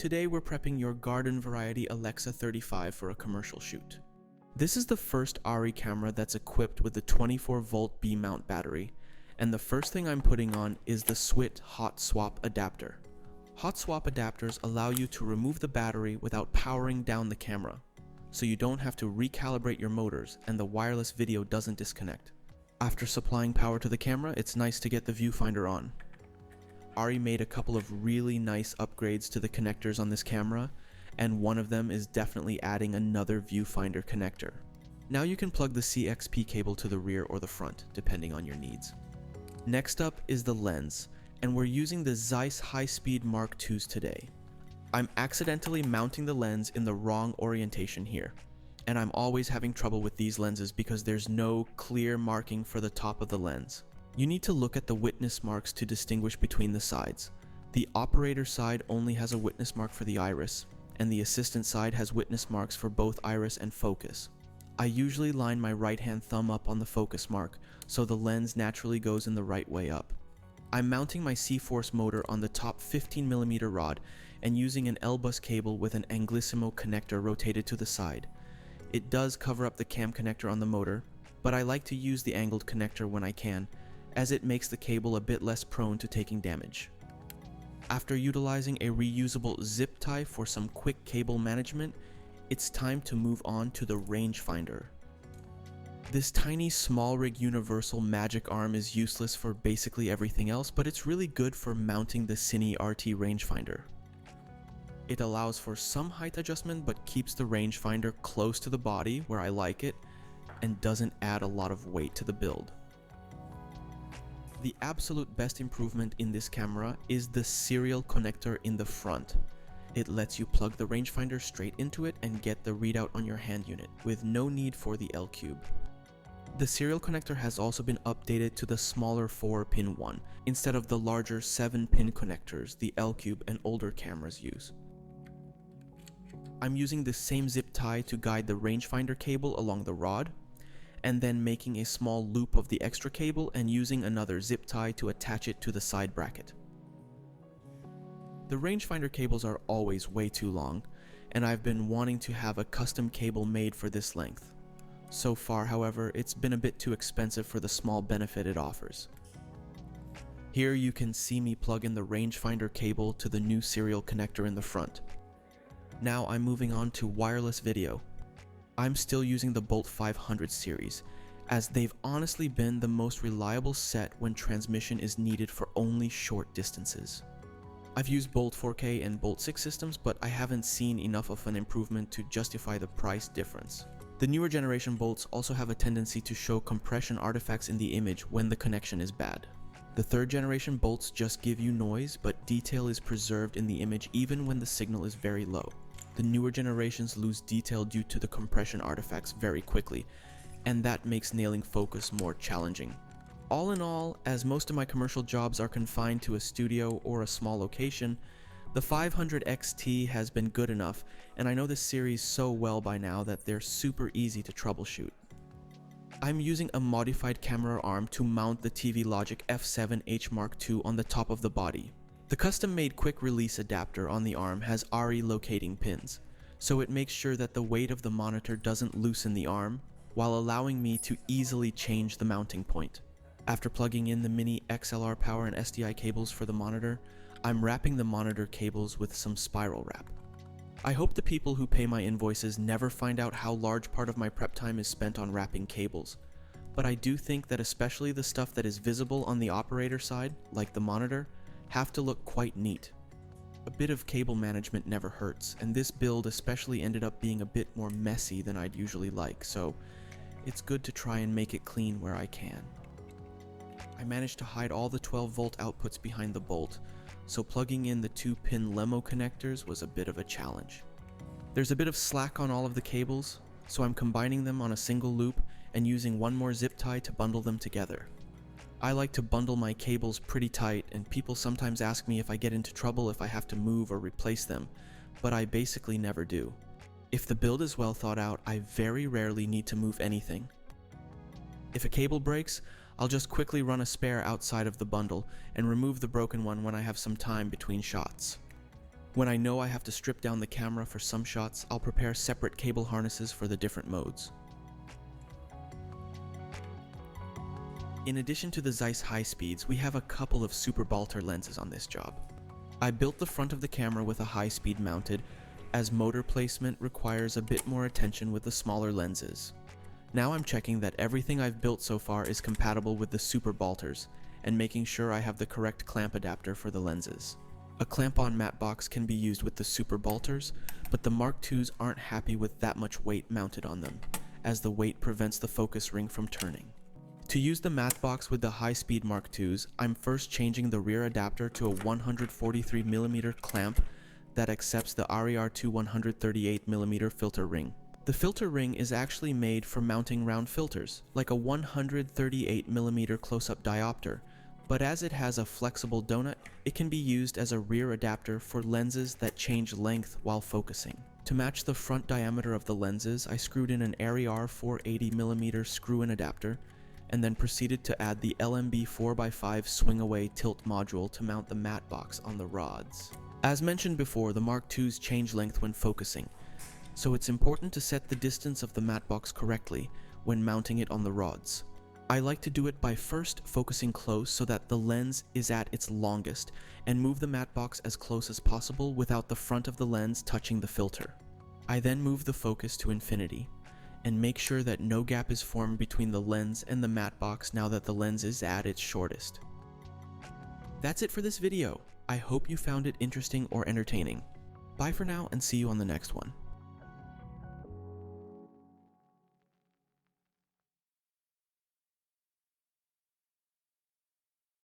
Today we're prepping your garden variety Alexa 35 for a commercial shoot. This is the first ARRI camera that's equipped with the 24-volt B-mount battery, and the first thing I'm putting on is the SWIT hot swap adapter. Hot swap adapters allow you to remove the battery without powering down the camera, so you don't have to recalibrate your motors and the wireless video doesn't disconnect. After supplying power to the camera, it's nice to get the viewfinder on. ARRI made a couple of really nice upgrades to the connectors on this camera, and one of them is definitely adding another viewfinder connector. Now you can plug the CXP cable to the rear or the front, depending on your needs. Next up is the lens, and we're using the Zeiss high-speed Mark IIs today. I'm accidentally mounting the lens in the wrong orientation here, and I'm always having trouble with these lenses because there's no clear marking for the top of the lens. You need to look at the witness marks to distinguish between the sides. The operator side only has a witness mark for the iris, and the assistant side has witness marks for both iris and focus. I usually line my right-hand thumb up on the focus mark, so the lens naturally goes in the right way up. I'm mounting my C-Force motor on the top 15mm rod and using an L-bus cable with an Anglissimo connector rotated to the side. It does cover up the cam connector on the motor, but I like to use the angled connector when I can, as it makes the cable a bit less prone to taking damage. After utilizing a reusable zip tie for some quick cable management, it's time to move on to the Rangefinder. This tiny small rig universal magic arm is useless for basically everything else, but it's really good for mounting the Cine RT Rangefinder. It allows for some height adjustment but keeps the rangefinder close to the body where I like it and doesn't add a lot of weight to the build. The absolute best improvement in this camera is the serial connector in the front. It lets you plug the rangefinder straight into it and get the readout on your hand unit with no need for the L-Cube. The serial connector has also been updated to the smaller 4-pin one instead of the larger 7-pin connectors the L-Cube and older cameras use. I'm using the same zip tie to guide the rangefinder cable along the rod, and then making a small loop of the extra cable and using another zip tie to attach it to the side bracket. The rangefinder cables are always way too long, and I've been wanting to have a custom cable made for this length. So far, however, it's been a bit too expensive for the small benefit it offers. Here you can see me plug in the rangefinder cable to the new serial connector in the front. Now I'm moving on to wireless video. I'm still using the Bolt 500 series, as they've honestly been the most reliable set when transmission is needed for only short distances. I've used Bolt 4K and Bolt 6 systems, but I haven't seen enough of an improvement to justify the price difference. The newer generation Bolts also have a tendency to show compression artifacts in the image when the connection is bad. The third generation Bolts just give you noise, but detail is preserved in the image even when the signal is very low. The newer generations lose detail due to the compression artifacts very quickly, and that makes nailing focus more challenging. All in all, as most of my commercial jobs are confined to a studio or a small location, the 500 XT has been good enough, and I know this series so well by now that they're super easy to troubleshoot. I'm using a modified camera arm to mount the TV Logic F7H Mark II on the top of the body. The custom-made quick-release adapter on the arm has ARRI locating pins, so it makes sure that the weight of the monitor doesn't loosen the arm, while allowing me to easily change the mounting point. After plugging in the mini XLR power and SDI cables for the monitor, I'm wrapping the monitor cables with some spiral wrap. I hope the people who pay my invoices never find out how large part of my prep time is spent on wrapping cables, but I do think that especially the stuff that is visible on the operator side, like the monitor, have to look quite neat. A bit of cable management never hurts, and this build especially ended up being a bit more messy than I'd usually like, so it's good to try and make it clean where I can. I managed to hide all the 12-volt outputs behind the bolt, so plugging in the 2-pin Lemo connectors was a bit of a challenge. There's a bit of slack on all of the cables, so I'm combining them on a single loop and using one more zip tie to bundle them together. I like to bundle my cables pretty tight, and people sometimes ask me if I get into trouble if I have to move or replace them, but I basically never do. If the build is well thought out, I very rarely need to move anything. If a cable breaks, I'll just quickly run a spare outside of the bundle and remove the broken one when I have some time between shots. When I know I have to strip down the camera for some shots, I'll prepare separate cable harnesses for the different modes. In addition to the Zeiss high speeds, we have a couple of Super Balter lenses on this job. I built the front of the camera with a high speed mounted, as motor placement requires a bit more attention with the smaller lenses. Now I'm checking that everything I've built so far is compatible with the Super Balters, and making sure I have the correct clamp adapter for the lenses. A clamp-on matte box can be used with the Super Balters, but the Mark IIs aren't happy with that much weight mounted on them, as the weight prevents the focus ring from turning. To use the matte box with the high-speed Mark IIs, I'm first changing the rear adapter to a 143mm clamp that accepts the RER2 138mm filter ring. The filter ring is actually made for mounting round filters, like a 138mm close-up diopter, but as it has a flexible donut, it can be used as a rear adapter for lenses that change length while focusing. To match the front diameter of the lenses, I screwed in an RER 480mm screw-in adapter, and then proceeded to add the LMB 4x5 swing-away tilt module to mount the matte box on the rods. As mentioned before, the Mark IIs change length when focusing, so it's important to set the distance of the matte box correctly when mounting it on the rods. I like to do it by first focusing close so that the lens is at its longest, and move the matte box as close as possible without the front of the lens touching the filter. I then move the focus to infinity, and make sure that no gap is formed between the lens and the matte box now that the lens is at its shortest. That's it for this video. I hope you found it interesting or entertaining. Bye for now and see you on the next one.